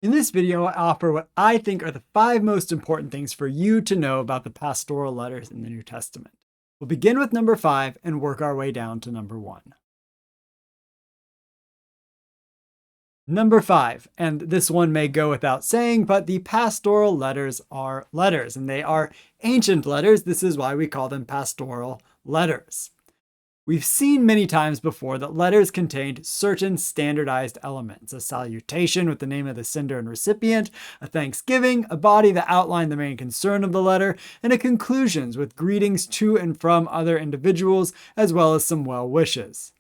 In this video, I offer what I think are the 5 most important things for you to know about the pastoral letters in the New Testament. We'll begin with number 5 and work our way down to number 1. Number 5, and this one may go without saying, but the pastoral letters are letters, and they are ancient letters. This is why we call them pastoral letters. We've seen many times before that letters contained certain standardized elements: a salutation with the name of the sender and recipient, a thanksgiving, a body that outlined the main concern of the letter, and a conclusions with greetings to and from other individuals, as well as some well wishes.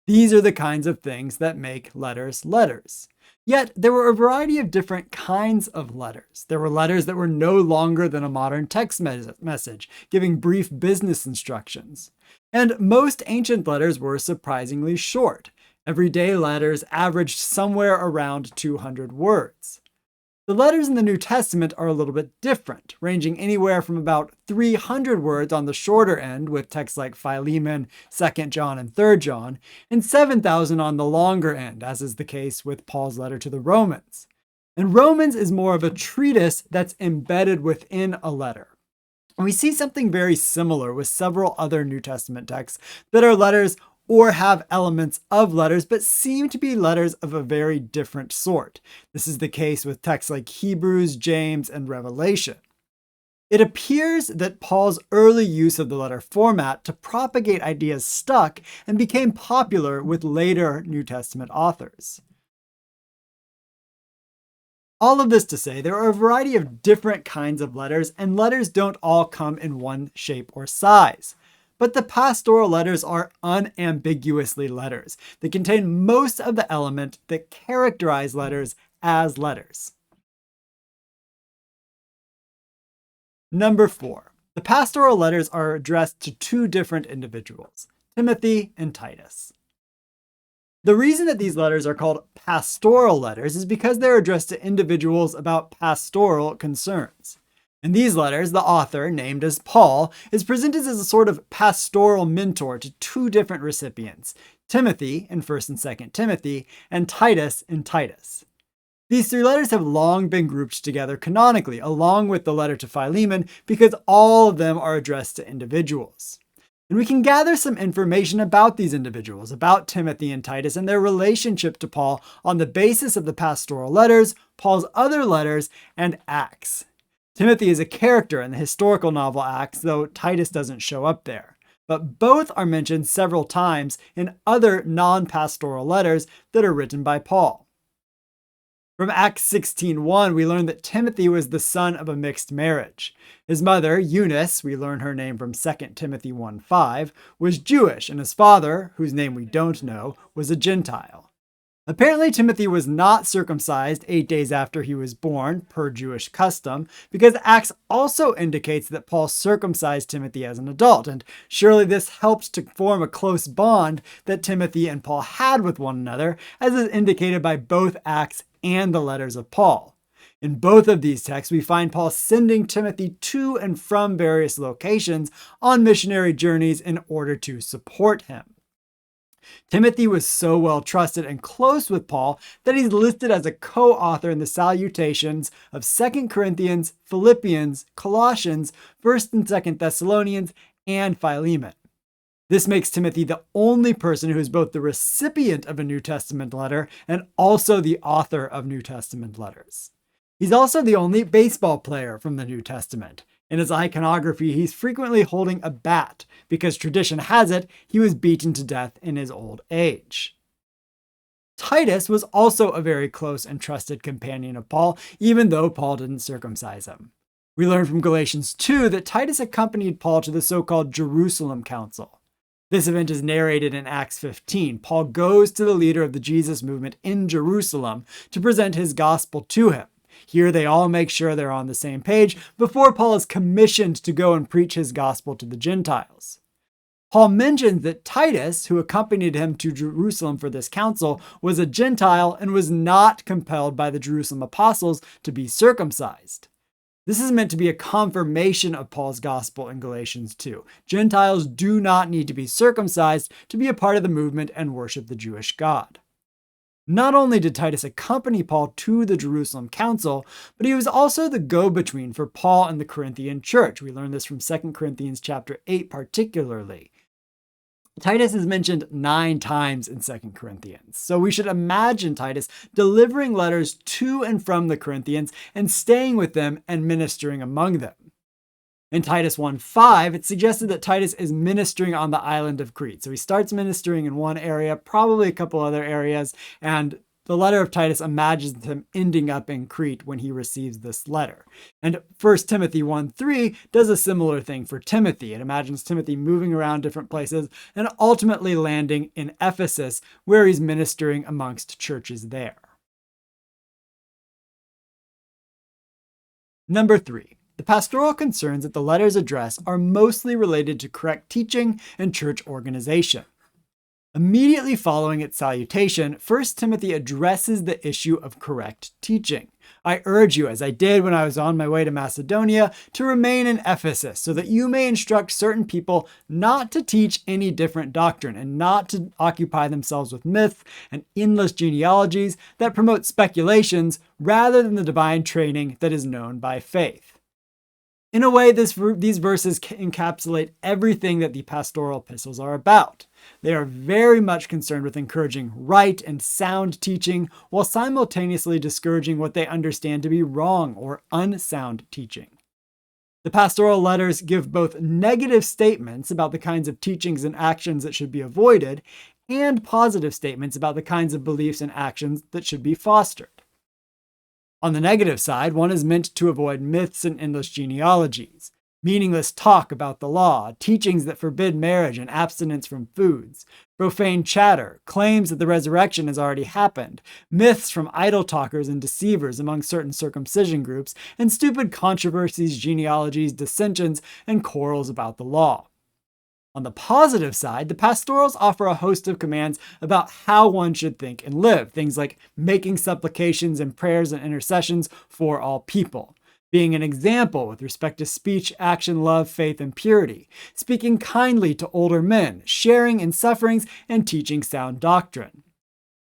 These are the kinds of things that make letters letters. Yet, there were a variety of different kinds of letters. There were letters that were no longer than a modern text message, giving brief business instructions. And most ancient letters were surprisingly short. Everyday letters averaged somewhere around 200 words. The letters in the New Testament are a little bit different, ranging anywhere from about 300 words on the shorter end, with texts like Philemon, 2 John, and 3 John, and 7,000 on the longer end, as is the case with Paul's letter to the Romans. And Romans is more of a treatise that's embedded within a letter. And we see something very similar with several other New Testament texts that are letters or have elements of letters, but seem to be letters of a very different sort. This is the case with texts like Hebrews, James, and Revelation. It appears that Paul's early use of the letter format to propagate ideas stuck and became popular with later New Testament authors. All of this to say, there are a variety of different kinds of letters, and letters don't all come in one shape or size. But the pastoral letters are unambiguously letters. They contain most of the element that characterize letters as letters. Number 4. The pastoral letters are addressed to 2 different individuals, Timothy and Titus. The reason that these letters are called pastoral letters is because they're addressed to individuals about pastoral concerns. In these letters, the author, named as Paul, is presented as a sort of pastoral mentor to 2 different recipients, Timothy in 1st and 2nd Timothy, and Titus in Titus. These 3 letters have long been grouped together canonically, along with the letter to Philemon, because all of them are addressed to individuals. And we can gather some information about these individuals, about Timothy and Titus and their relationship to Paul on the basis of the pastoral letters, Paul's other letters, and Acts. Timothy is a character in the historical novel Acts, though Titus doesn't show up there. But both are mentioned several times in other non-pastoral letters that are written by Paul. From Acts 16:1, we learn that Timothy was the son of a mixed marriage. His mother, Eunice, we learn her name from 2 Timothy 1:5, was Jewish, and his father, whose name we don't know, was a Gentile. Apparently, Timothy was not circumcised 8 days after he was born, per Jewish custom, because Acts also indicates that Paul circumcised Timothy as an adult, and surely this helped to form a close bond that Timothy and Paul had with one another, as is indicated by both Acts and the letters of Paul. In both of these texts, we find Paul sending Timothy to and from various locations on missionary journeys in order to support him. Timothy was so well trusted and close with Paul that he's listed as a co-author in the salutations of 2 Corinthians, Philippians, Colossians, 1st and 2nd Thessalonians, and Philemon. This makes Timothy the only person who is both the recipient of a New Testament letter and also the author of New Testament letters. He's also the only baseball player from the New Testament. In his iconography, he's frequently holding a bat because tradition has it he was beaten to death in his old age. Titus was also a very close and trusted companion of Paul, even though Paul didn't circumcise him. We learn from Galatians 2 that Titus accompanied Paul to the so-called Jerusalem Council. This event is narrated in Acts 15. Paul goes to the leader of the Jesus movement in Jerusalem to present his gospel to him. Here they all make sure they're on the same page before Paul is commissioned to go and preach his gospel to the Gentiles. Paul mentions that Titus, who accompanied him to Jerusalem for this council, was a Gentile and was not compelled by the Jerusalem apostles to be circumcised. This is meant to be a confirmation of Paul's gospel in Galatians 2. Gentiles do not need to be circumcised to be a part of the movement and worship the Jewish God. Not only did Titus accompany Paul to the Jerusalem council, but he was also the go-between for Paul and the Corinthian church. We learn this from 2 Corinthians chapter 8 particularly. Titus is mentioned 9 times in 2 Corinthians. So we should imagine Titus delivering letters to and from the Corinthians and staying with them and ministering among them. In Titus 1:5, it's suggested that Titus is ministering on the island of Crete. So he starts ministering in one area, probably a couple other areas, and the letter of Titus imagines him ending up in Crete when he receives this letter. And 1 Timothy 1:3 does a similar thing for Timothy. It imagines Timothy moving around different places and ultimately landing in Ephesus, where he's ministering amongst churches there. Number 3. The pastoral concerns that the letters address are mostly related to correct teaching and church organization. Immediately following its salutation, 1 Timothy addresses the issue of correct teaching. I urge you, as I did when I was on my way to Macedonia, to remain in Ephesus, so that you may instruct certain people not to teach any different doctrine, and not to occupy themselves with myths and endless genealogies that promote speculations rather than the divine training that is known by faith. In a way, these verses encapsulate everything that the pastoral epistles are about. They are very much concerned with encouraging right and sound teaching, while simultaneously discouraging what they understand to be wrong or unsound teaching. The pastoral letters give both negative statements about the kinds of teachings and actions that should be avoided, and positive statements about the kinds of beliefs and actions that should be fostered. On the negative side, one is meant to avoid myths and endless genealogies, meaningless talk about the law, teachings that forbid marriage and abstinence from foods, profane chatter, claims that the resurrection has already happened, myths from idle talkers and deceivers among certain circumcision groups, and stupid controversies, genealogies, dissensions, and quarrels about the law. On the positive side, the pastorals offer a host of commands about how one should think and live. Things like making supplications and prayers and intercessions for all people, being an example with respect to speech, action, love, faith, and purity, speaking kindly to older men, sharing in sufferings, and teaching sound doctrine.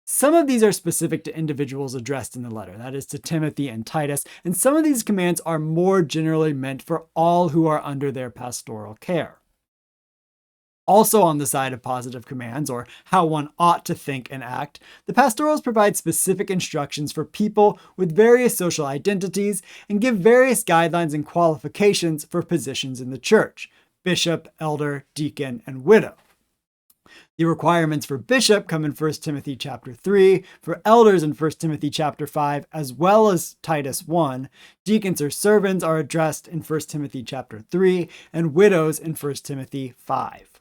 Some of these are specific to individuals addressed in the letter, that is to Timothy and Titus, and some of these commands are more generally meant for all who are under their pastoral care. Also on the side of positive commands, or how one ought to think and act, the pastorals provide specific instructions for people with various social identities and give various guidelines and qualifications for positions in the church: bishop, elder, deacon, and widow. The requirements for bishop come in 1 Timothy chapter 3, for elders in 1 Timothy chapter 5, as well as Titus 1. Deacons or servants are addressed in 1 Timothy chapter 3, and widows in 1 Timothy 5.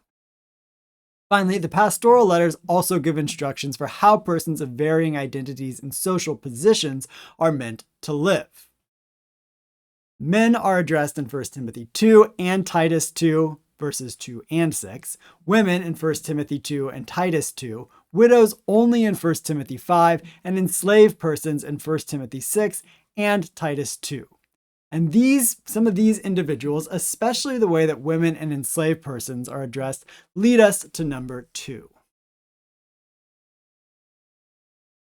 Finally, the pastoral letters also give instructions for how persons of varying identities and social positions are meant to live. Men are addressed in 1 Timothy 2 and Titus 2, verses 2 and 6. Women in 1 Timothy 2 and Titus 2. Widows only in 1 Timothy 5, and enslaved persons in 1 Timothy 6 and Titus 2. And some of these individuals, especially the way that women and enslaved persons are addressed, lead us to number 2.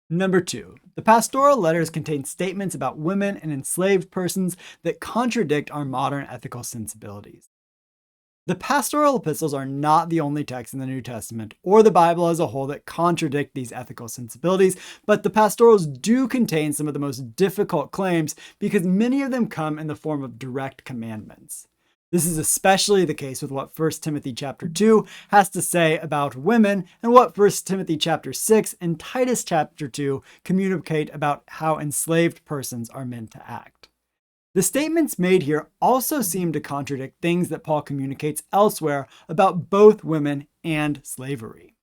Number 2, the pastoral letters contain statements about women and enslaved persons that contradict our modern ethical sensibilities. The pastoral epistles are not the only text in the New Testament or the Bible as a whole that contradict these ethical sensibilities, but the pastorals do contain some of the most difficult claims because many of them come in the form of direct commandments. This is especially the case with what 1 Timothy chapter 2 has to say about women, and what 1 Timothy chapter 6 and Titus chapter 2 communicate about how enslaved persons are meant to act. The statements made here also seem to contradict things that Paul communicates elsewhere about both women and slavery.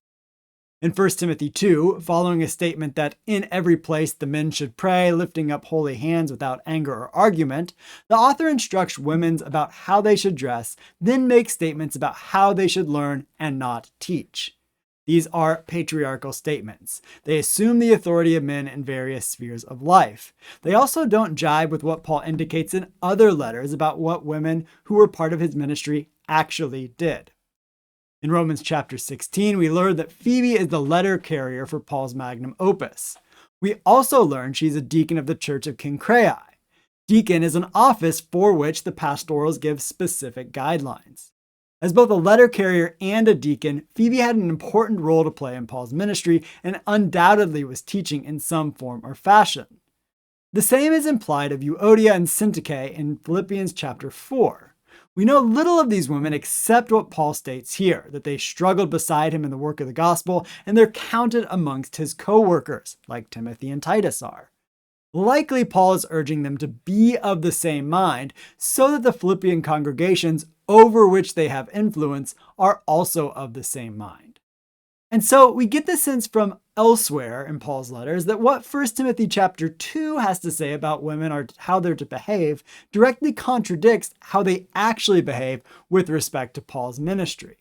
In 1 Timothy 2, following a statement that in every place the men should pray, lifting up holy hands without anger or argument, the author instructs women about how they should dress, then makes statements about how they should learn and not teach. These are patriarchal statements. They assume the authority of men in various spheres of life. They also don't jibe with what Paul indicates in other letters about what women who were part of his ministry actually did. In Romans chapter 16, we learn that Phoebe is the letter carrier for Paul's magnum opus. We also learn she's a deacon of the church of Cenchreae. Deacon is an office for which the pastorals give specific guidelines. As both a letter carrier and a deacon, Phoebe had an important role to play in Paul's ministry and undoubtedly was teaching in some form or fashion. The same is implied of Euodia and Syntyche in Philippians chapter 4. We know little of these women except what Paul states here, that they struggled beside him in the work of the gospel, and they're counted amongst his co-workers, like Timothy and Titus are. Likely Paul is urging them to be of the same mind, so that the Philippian congregations over which they have influence are also of the same mind. And so we get the sense from elsewhere in Paul's letters that what 1 Timothy chapter 2 has to say about women or how they're to behave directly contradicts how they actually behave with respect to Paul's ministry.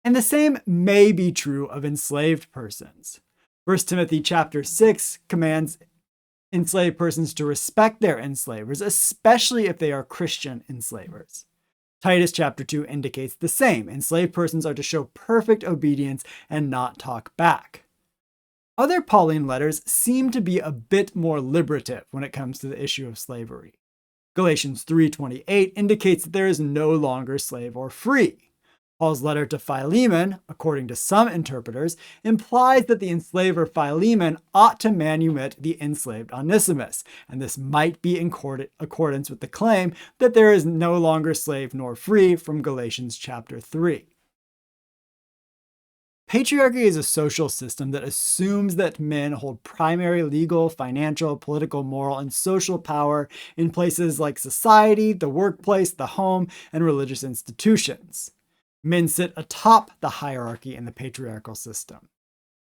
And the same may be true of enslaved persons. 1 Timothy chapter 6 commands enslaved persons to respect their enslavers, especially if they are Christian enslavers. Titus chapter 2 indicates the same. Enslaved persons are to show perfect obedience and not talk back. Other Pauline letters seem to be a bit more liberative when it comes to the issue of slavery. Galatians 3:28 indicates that there is no longer slave or free. Paul's letter to Philemon, according to some interpreters, implies that the enslaver Philemon ought to manumit the enslaved Onesimus, and this might be in accordance with the claim that there is no longer slave nor free from Galatians chapter 3. Patriarchy is a social system that assumes that men hold primary legal, financial, political, moral, and social power in places like society, the workplace, the home, and religious institutions. Men sit atop the hierarchy in the patriarchal system.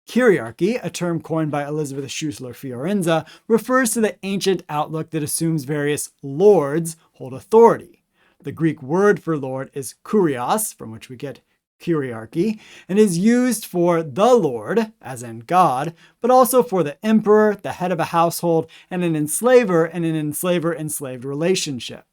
Kyriarchy, a term coined by Elizabeth Schussler Fiorenza, refers to the ancient outlook that assumes various lords hold authority. The Greek word for lord is kurios, from which we get kyriarchy, and is used for the Lord, as in God, but also for the emperor, the head of a household, and an enslaver and an enslaver-enslaved relationship.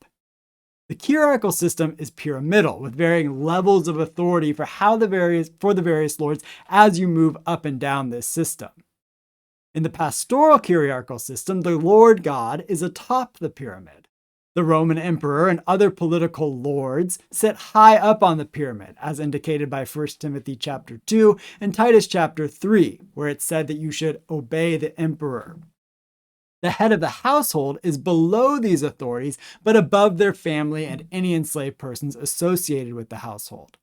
The hierarchical system is pyramidal, with varying levels of authority for the various lords as you move up and down this system. In the pastoral hierarchical system, the Lord God is atop the pyramid. The Roman emperor and other political lords sit high up on the pyramid, as indicated by 1 Timothy chapter 2 and Titus chapter 3, where it said that you should obey the emperor. The head of the household is below these authorities, but above their family and any enslaved persons associated with the household.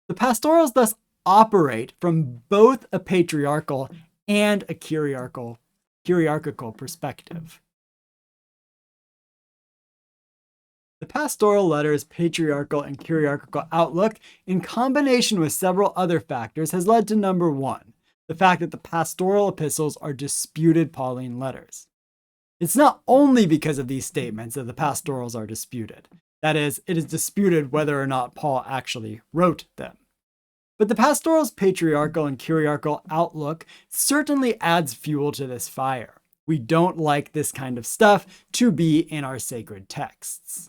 The pastorals thus operate from both a patriarchal and a hierarchical perspective. The pastoral letters' patriarchal and hierarchical outlook, in combination with several other factors, has led to number one, the fact that the pastoral epistles are disputed Pauline letters. It's not only because of these statements that the pastorals are disputed. That is, it is disputed whether or not Paul actually wrote them. But the pastoral's patriarchal and hierarchical outlook certainly adds fuel to this fire. We don't like this kind of stuff to be in our sacred texts.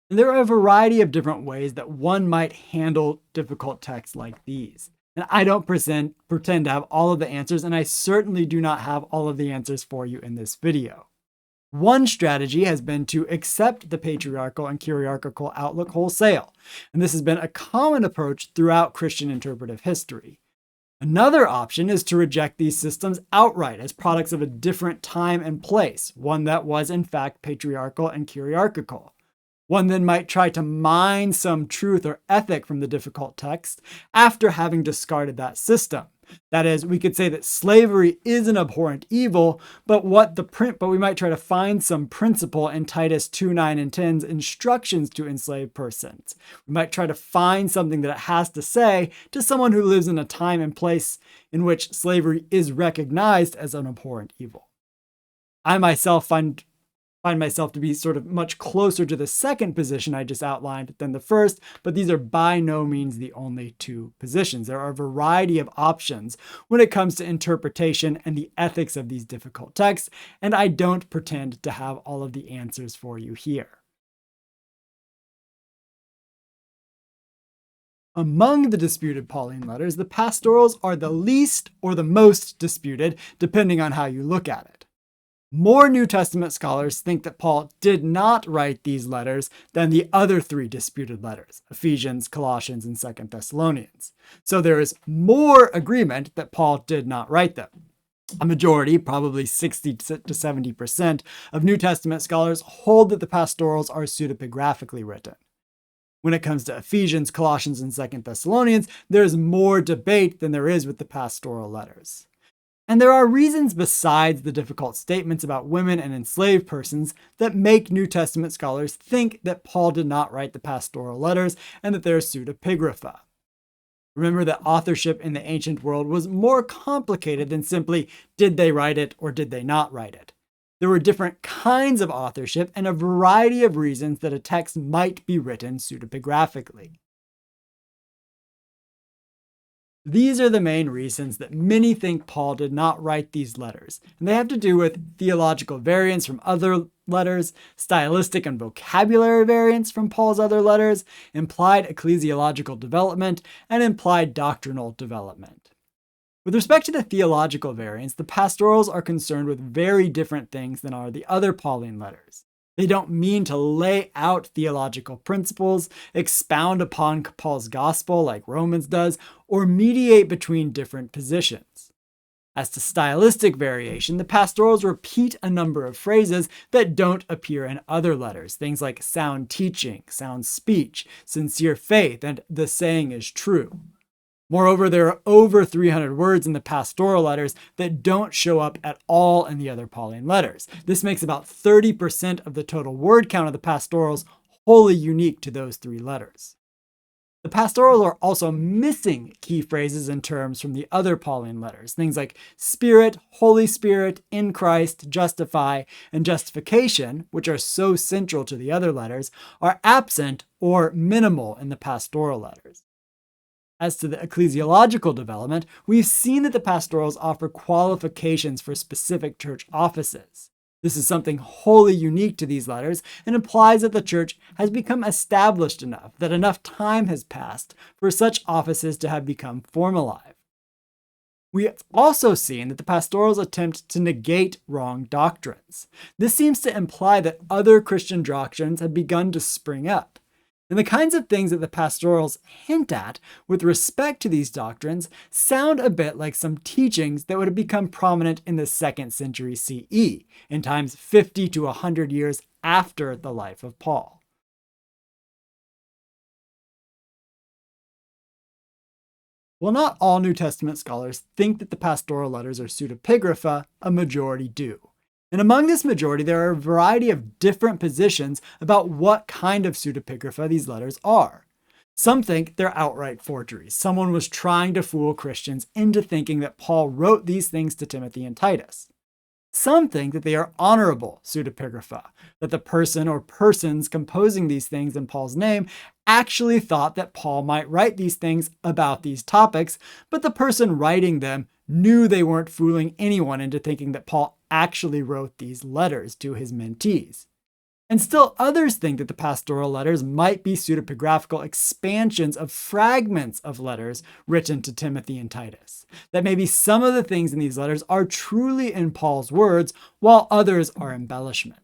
And there are a variety of different ways that one might handle difficult texts like these. And I don't pretend to have all of the answers, and I certainly do not have all of the answers for you in this video. One strategy has been to accept the patriarchal and hierarchical outlook wholesale, and this has been a common approach throughout Christian interpretive history. Another option is to reject these systems outright as products of a different time and place, one that was in fact patriarchal and hierarchical. One then might try to mine some truth or ethic from the difficult text after having discarded that system. That is, we could say that slavery is an abhorrent evil, but we might try to find some principle in Titus 2:9 and 10's instructions to enslaved persons. We might try to find something that it has to say to someone who lives in a time and place in which slavery is recognized as an abhorrent evil. I myself find myself to be sort of much closer to the second position I just outlined than the first, but these are by no means the only two positions. There are a variety of options when it comes to interpretation and the ethics of these difficult texts, and I don't pretend to have all of the answers for you here. Among the disputed Pauline letters, the pastorals are the least or the most disputed, depending on how you look at it. More New Testament scholars think that Paul did not write these letters than the other three disputed letters, Ephesians, Colossians, and 2 Thessalonians. So there is more agreement that Paul did not write them. A majority, probably 60 to 70% of New Testament scholars hold that the pastorals are pseudepigraphically written. When it comes to Ephesians, Colossians, and 2 Thessalonians, there is more debate than there is with the pastoral letters. And there are reasons besides the difficult statements about women and enslaved persons that make New Testament scholars think that Paul did not write the pastoral letters and that they're pseudepigrapha. Remember that authorship in the ancient world was more complicated than simply did they write it or did they not write it. There were different kinds of authorship and a variety of reasons that a text might be written pseudepigraphically. These are the main reasons that many think Paul did not write these letters, and they have to do with theological variants from other letters, stylistic and vocabulary variants from Paul's other letters, implied ecclesiological development, and implied doctrinal development. With respect to the theological variants, the pastorals are concerned with very different things than are the other Pauline letters. They don't mean to lay out theological principles, expound upon Paul's gospel like Romans does, or mediate between different positions. As to stylistic variation, the pastorals repeat a number of phrases that don't appear in other letters, things like sound teaching, sound speech, sincere faith, and the saying is true. Moreover, there are over 300 words in the pastoral letters that don't show up at all in the other Pauline letters. This makes about 30% of the total word count of the pastorals wholly unique to those three letters. The pastorals are also missing key phrases and terms from the other Pauline letters. Things like Spirit, Holy Spirit, in Christ, justify, and justification, which are so central to the other letters, are absent or minimal in the pastoral letters. As to the ecclesiological development, we've seen that the pastorals offer qualifications for specific church offices. This is something wholly unique to these letters and implies that the church has become established enough, that enough time has passed for such offices to have become formalized. We have also seen that the pastorals attempt to negate wrong doctrines. This seems to imply that other Christian doctrines have begun to spring up. And the kinds of things that the pastorals hint at with respect to these doctrines sound a bit like some teachings that would have become prominent in the 2nd century CE, in times 50 to 100 years after the life of Paul. While not all New Testament scholars think that the pastoral letters are pseudepigrapha, a majority do. And among this majority, there are a variety of different positions about what kind of pseudepigrapha these letters are. Some think they're outright forgeries. Someone was trying to fool Christians into thinking that Paul wrote these things to Timothy and Titus. Some think that they are honorable pseudepigrapha, that the person or persons composing these things in Paul's name actually thought that Paul might write these things about these topics, but the person writing them knew they weren't fooling anyone into thinking that Paul actually wrote these letters to his mentees. And still others think that the pastoral letters might be pseudepigraphical expansions of fragments of letters written to Timothy and Titus. That maybe some of the things in these letters are truly in Paul's words, while others are embellishments.